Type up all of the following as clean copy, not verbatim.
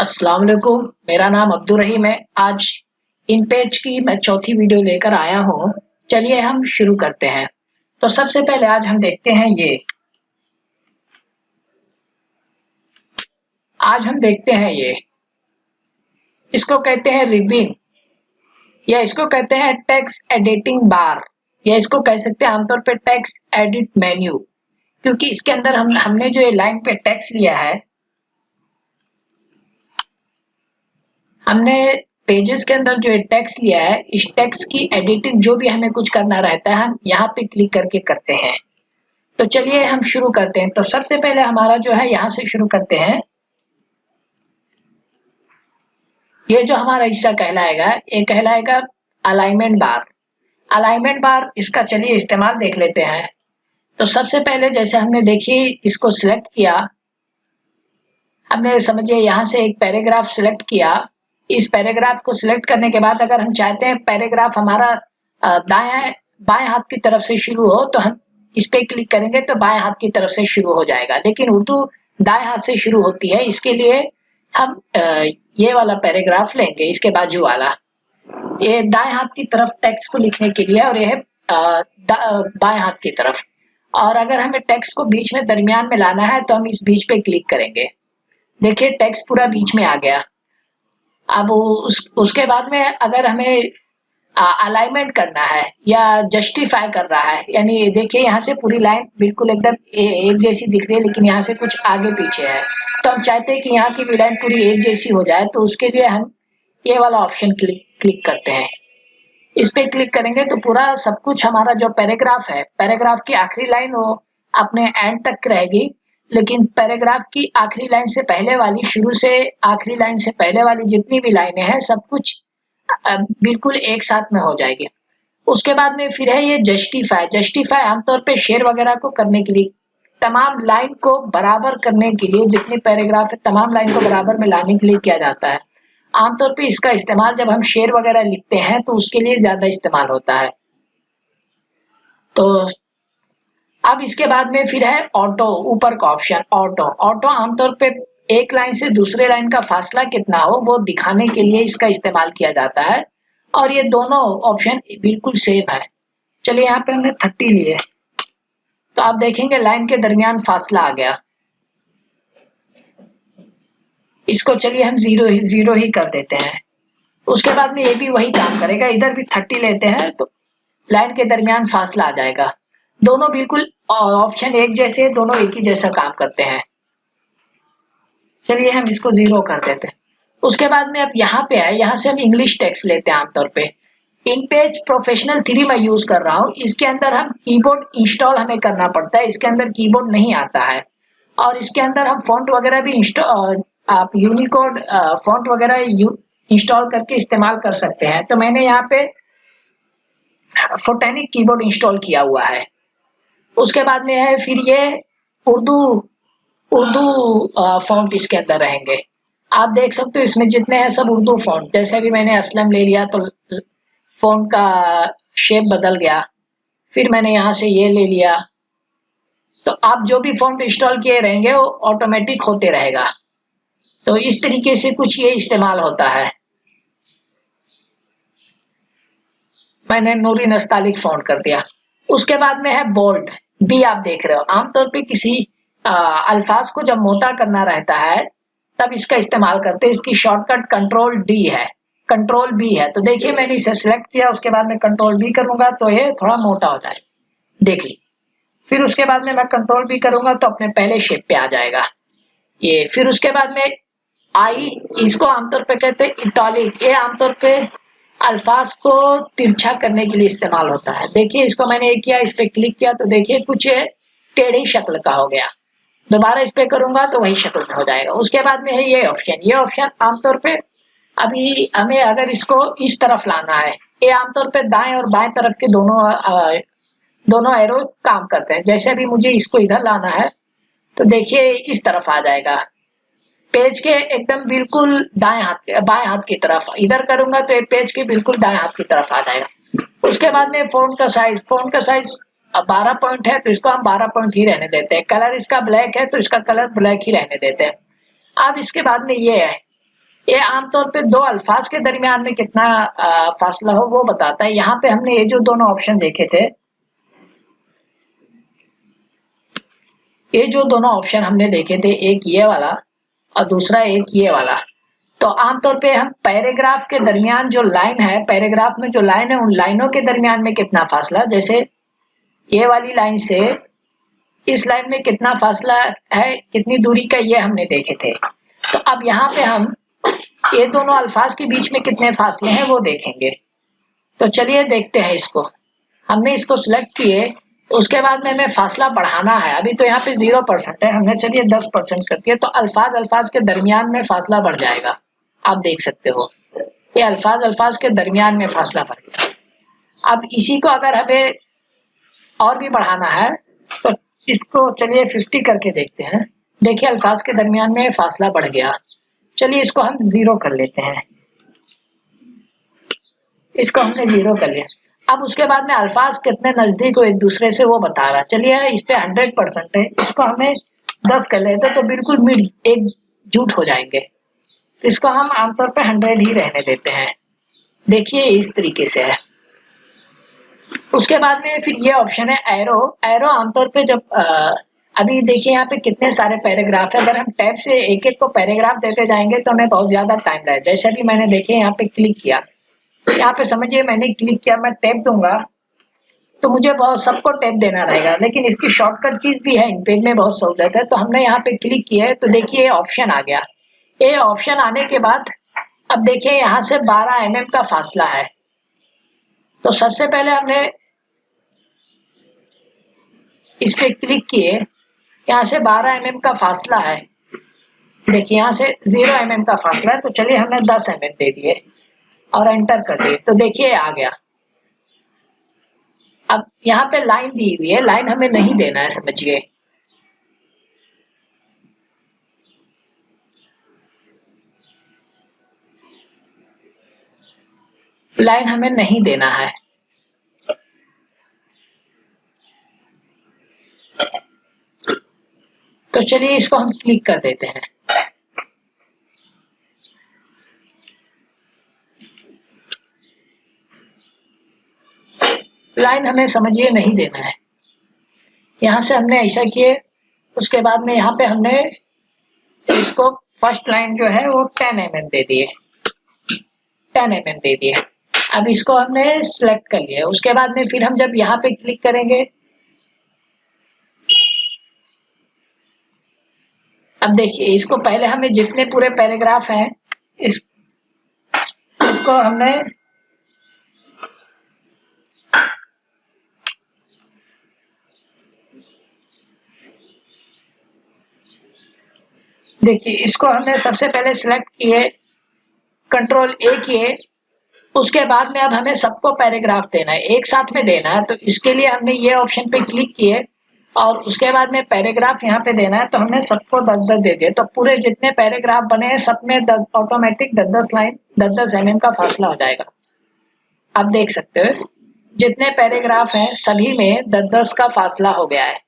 अस्सलाम वालेकुम। मेरा नाम अब्दुल रहीम है। आज इन पेज की मैं चौथी वीडियो लेकर आया हूँ। चलिए हम शुरू करते हैं। तो सबसे पहले आज हम देखते हैं ये इसको कहते हैं रिबिन, या इसको कहते हैं टेक्स्ट एडिटिंग बार, या इसको कह सकते हैं आमतौर पे टेक्स्ट एडिट मेन्यू। क्योंकि इसके अंदर हमने जो ये लाइन पे टेक्स्ट लिया है, हमने पेजेस के अंदर जो टेक्स्ट लिया है, इस टेक्स्ट की एडिटिंग जो भी हमें कुछ करना रहता है हम यहाँ पे क्लिक करके करते हैं। तो चलिए हम शुरू करते हैं। तो सबसे पहले हमारा जो है यहाँ से शुरू करते हैं। ये जो हमारा हिस्सा कहलाएगा, ये कहलाएगा अलाइनमेंट बार। अलाइनमेंट बार इसका चलिए इस्तेमाल देख लेते हैं। तो सबसे पहले जैसे हमने देखिए इसको सिलेक्ट किया, हमने समझिए यहाँ से एक पैराग्राफ सिलेक्ट किया। इस पैराग्राफ को सिलेक्ट करने के बाद अगर हम चाहते हैं पैराग्राफ हमारा दाएं बाएं हाथ की तरफ से शुरू हो, तो हम इस पे क्लिक करेंगे तो बाएं हाथ की तरफ से शुरू हो जाएगा। लेकिन उर्दू दाएं हाथ से शुरू होती है, इसके लिए हम ये वाला पैराग्राफ लेंगे, इसके बाजू वाला। ये दाएं हाथ की तरफ टेक्स्ट को लिखने के लिए, और यह बाएं हाथ की तरफ। और अगर हमें टेक्स्ट को बीच में दरमियान में लाना है तो हम इस बीच पे क्लिक करेंगे। देखिए टेक्स्ट पूरा बीच में आ गया। अब उसके बाद में अगर हमें अलाइनमेंट करना है या जस्टिफाई कर रहा है, यानी देखिए यहाँ से पूरी लाइन बिल्कुल एकदम एक जैसी दिख रही है, लेकिन यहाँ से कुछ आगे पीछे है। तो हम चाहते हैं कि यहाँ की भी लाइन पूरी एक जैसी हो जाए, तो उसके लिए हम ये वाला ऑप्शन क्लिक करते हैं। इस पे क्लिक करेंगे तो पूरा सब कुछ हमारा जो पैराग्राफ है, पैराग्राफ की आखिरी लाइन वो अपने एंड तक रहेगी, लेकिन पैराग्राफ की आखिरी लाइन से पहले वाली, शुरू से आखिरी लाइन से पहले वाली जितनी भी लाइनें हैं सब कुछ बिल्कुल एक साथ में हो जाएगी। उसके बाद में फिर है ये जस्टिफाई। जस्टिफाई आमतौर पे शेयर वगैरह को करने के लिए, तमाम लाइन को बराबर करने के लिए, जितने पैराग्राफ है तमाम लाइन को बराबर में लाने के लिए किया जाता है। आमतौर पे इसका इस्तेमाल जब हम शेर वगैरह लिखते हैं तो उसके लिए ज्यादा इस्तेमाल होता है। तो अब इसके बाद में फिर है ऑटो, ऊपर का ऑप्शन ऑटो। ऑटो आमतौर पे एक लाइन से दूसरे लाइन का फासला कितना हो वो दिखाने के लिए इसका इस्तेमाल किया जाता है, और ये दोनों ऑप्शन बिल्कुल सेम है। चलिए यहाँ पे हमने 30 लिए, तो आप देखेंगे लाइन के दरमियान फासला आ गया। इसको चलिए हम जीरो ही कर देते हैं। उसके बाद में ये भी वही काम करेगा, इधर भी 30 लेते हैं तो लाइन के दरमियान फासला आ जाएगा। दोनों बिल्कुल ऑप्शन एक जैसे, दोनों एक ही जैसा काम करते हैं। चलिए हम इसको 0 कर देते हैं। उसके बाद में अब यहाँ पे है, यहाँ से हम इंग्लिश टेक्स्ट लेते हैं। आमतौर पे इन पेज प्रोफेशनल 3 मैं यूज कर रहा हूँ। इसके अंदर हम कीबोर्ड इंस्टॉल हमें करना पड़ता है, इसके अंदर कीबोर्ड नहीं आता है। और इसके अंदर हम फॉन्ट वगैरह भी आप यूनिकोड फॉन्ट वगैरह इंस्टॉल करके इस्तेमाल कर सकते हैं। तो मैंने यहाँ पे फोटेनिक कीबोर्ड इंस्टॉल किया हुआ है। उसके बाद में है फिर ये उर्दू फॉन्ट इसके अंदर रहेंगे। आप देख सकते हो इसमें जितने हैं सब उर्दू फॉन्ट। जैसे अभी मैंने असलम ले लिया तो फॉन्ट का शेप बदल गया। फिर मैंने यहाँ से ये ले लिया। तो आप जो भी फॉन्ट इंस्टॉल किए रहेंगे वो ऑटोमेटिक होते रहेगा। तो इस तरीके से कुछ ये इस्तेमाल होता है। मैंने नूरी नस्तालिक फॉन्ट कर दिया। उसके बाद में है बोल्ड, बी आप देख रहे हो। आमतौर पे किसी अल्फाज को जब मोटा करना रहता है तब इसका इस्तेमाल करते हैं। इसकी शॉर्टकट कंट्रोल डी है, कंट्रोल बी है। तो देखिए मैंने इसे सिलेक्ट किया, उसके बाद में कंट्रोल बी करूंगा तो ये थोड़ा मोटा हो जाए, देखिए। फिर उसके बाद में मैं कंट्रोल बी करूंगा तो अपने पहले शेप पे आ जाएगा ये। फिर उसके बाद में आई, इसको आमतौर पे कहते हैं इटॉलिक। ये आमतौर पे अल्फाज को तिरछा करने के लिए इस्तेमाल होता है। देखिए इसको मैंने किया, इस पे क्लिक किया तो देखिए कुछ टेढ़ी शक्ल का हो गया। दोबारा इस पे करूंगा तो वही शक्ल में हो जाएगा। उसके बाद में है ये ऑप्शन। ये ऑप्शन आमतौर पे अभी हमें अगर इसको इस तरफ लाना है, ये आमतौर पे दाएं और बाएं तरफ के दोनों एरो काम करते हैं। जैसे भी मुझे इसको इधर लाना है तो देखिए इस तरफ आ जाएगा, पेज के एकदम बिल्कुल बाएं हाथ की तरफ। इधर करूंगा तो ये पेज के बिल्कुल दाएं हाथ की तरफ आ जाएगा। उसके बाद में फोंट का साइज 12 पॉइंट है तो इसको हम 12 पॉइंट ही रहने देते हैं। कलर इसका ब्लैक है तो इसका कलर ब्लैक ही रहने देते हैं। अब इसके बाद में ये है, ये आमतौर पे दो अल्फाज के दरमियान में कितना फासला हो वो बताता है। यहाँ पे हमने ये जो दोनों ऑप्शन देखे थे, ये जो दोनों ऑप्शन हमने देखे थे, एक ये वाला और दूसरा एक ये वाला, तो आमतौर पे हम पैराग्राफ के दरमियान जो लाइन है, पैराग्राफ में जो लाइन है उन लाइनों के दरमियान में कितना फासला, जैसे ये वाली लाइन से इस लाइन में कितना फासला है, कितनी दूरी का, ये हमने देखे थे। तो अब यहाँ पे हम ये दोनों अल्फाज के बीच में कितने फासले हैं वो देखेंगे। तो चलिए देखते हैं इसको। हमने इसको सिलेक्ट किए, उसके बाद में हमें फासला बढ़ाना है। अभी तो यहाँ पे 0% है, हमने चलिए 10% कर दिया, तो अल्फाज अल्फाज के दरमियान में फासला बढ़ जाएगा। आप देख सकते हो ये अल्फाज अल्फाज के दरमियान में फासला बढ़ गया। अब इसी को अगर हमें और भी बढ़ाना है तो इसको चलिए 50 करके देखते हैं। देखिए अल्फाज के दरमियान में फासला बढ़ गया। चलिए इसको हम 0 कर लेते हैं। इसको हमने 0 कर लिया। अब उसके बाद में अल्फाज कितने नजदीक हो एक दूसरे से वो बता रहा है। चलिए इस पे 100% है, इसको हमें 10 कर लेते तो बिल्कुल मिड एक जुट हो जाएंगे। तो इसको हम आमतौर पे 100 ही रहने देते हैं। देखिए इस तरीके से है। उसके बाद में फिर ये ऑप्शन है एरो। एरो आमतौर पे जब अभी देखिए यहाँ पे कितने सारे पैराग्राफ है, अगर हम टैब से एक एक को पैराग्राफ देते जाएंगे तो हमें बहुत ज्यादा टाइम लगेगा। जैसे अभी मैंने देखिए यहाँ पे क्लिक किया, यहाँ पे समझिए मैंने क्लिक किया, मैं टैब दूंगा तो मुझे बहुत सबको टैब देना रहेगा, लेकिन इसकी शॉर्टकट कीज भी है, इन पेज में बहुत सहूलियत है। तो हमने यहाँ पे क्लिक किया है तो देखिए ऑप्शन आ गया। ये ऑप्शन आने के बाद अब देखिए यहाँ से 12 mm का फासला है। तो सबसे पहले हमने इस पे क्लिक किए, यहाँ से 12 mm का फासला है। देखिए यहाँ से 0 mm का फासला है, तो चलिए हमने 10 mm दे दिए और एंटर कर दिए, तो देखिए आ गया। अब यहाँ पे लाइन दी हुई है, लाइन हमें नहीं देना है, समझिए। लाइन हमें नहीं देना है। तो चलिए इसको हम क्लिक कर देते हैं। लाइन हमें समझिए नहीं देना है। यहाँ से हमने ऐसा किए, उसके बाद में यहाँ पे हमने इसको फर्स्ट लाइन जो है वो 10 mm दे दिए, 10 mm दे दिए। अब इसको हमने सिलेक्ट कर लिया। उसके बाद में फिर हम जब यहाँ पे क्लिक करेंगे, अब देखिए इसको पहले हमें जितने पूरे पैराग्राफ हैं इसको हमने देखिए इसको हमने सबसे पहले सिलेक्ट किए, कंट्रोल A किए। उसके बाद में अब हमें सबको पैराग्राफ देना है, एक साथ में देना है। तो इसके लिए हमने ये ऑप्शन पे क्लिक किए और उसके बाद में पैराग्राफ यहाँ पे देना है, तो हमने सबको 10-10 दे दिए। तो पूरे जितने पैराग्राफ बने हैं सब में ऑटोमेटिक 10-10 लाइन 10-10 mm का फासला हो जाएगा। आप देख सकते हो जितने पैराग्राफ हैं सभी में 10-10 का फासला हो गया है।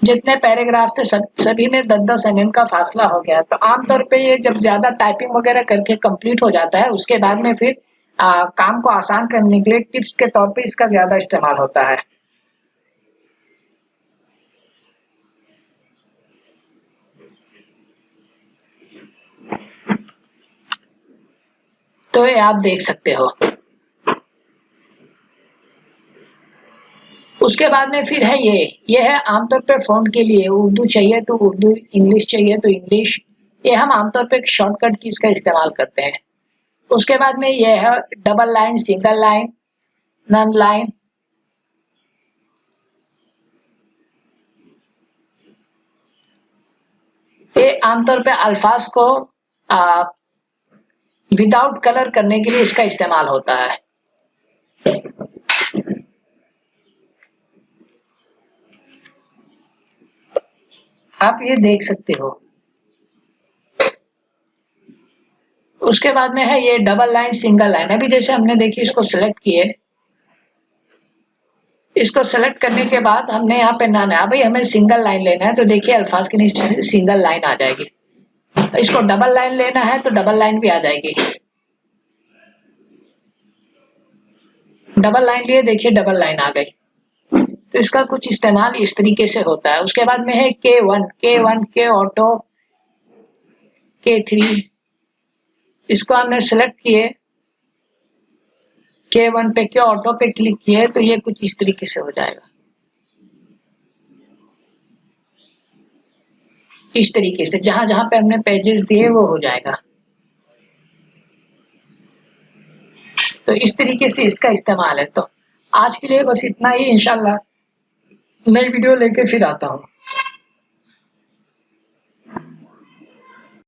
जितने पैराग्राफ थे सभी में 10-10 mm का फासला हो गया। तो आमतौर पे ये जब ज्यादा टाइपिंग वगैरह करके कंप्लीट हो जाता है, उसके बाद में फिर काम को आसान करने के लिए टिप्स के तौर पे इसका ज्यादा इस्तेमाल होता है। तो ये आप देख सकते हो। उसके बाद में फिर है ये है आमतौर पे फ़ॉन्ट के लिए, उर्दू चाहिए तो उर्दू, इंग्लिश चाहिए तो इंग्लिश। ये हम आमतौर पे शॉर्टकट कीज का इस्तेमाल करते हैं। उसके बाद में ये है double line, single line, none line. ये आमतौर पे अल्फाज को विदाउट कलर करने के लिए इसका इस्तेमाल होता है। आप ये देख सकते हो। उसके बाद में है ये डबल लाइन, सिंगल लाइन। अभी जैसे हमने देखिए इसको सिलेक्ट किए, इसको सेलेक्ट करने के बाद हमने यहाँ पे नाम है, भाई हमें सिंगल लाइन लेना है तो देखिए अल्फाज के नीचे सिंगल लाइन आ जाएगी। इसको डबल लाइन लेना है तो डबल लाइन भी आ जाएगी। डबल लाइन लिए देखिए डबल लाइन आ गई। तो इसका कुछ इस्तेमाल इस तरीके से होता है। उसके बाद में है K1 के ऑटो, K3 इसको हमने सेलेक्ट किए, K1 पे के ऑटो पे क्लिक किए तो ये कुछ इस तरीके से हो जाएगा, इस तरीके से जहां जहां पे हमने पेजेस दिए वो हो जाएगा। तो इस तरीके से इसका इस्तेमाल है। तो आज के लिए बस इतना ही, इंशाल्लाह नई वीडियो लेके फिर आता हूँ।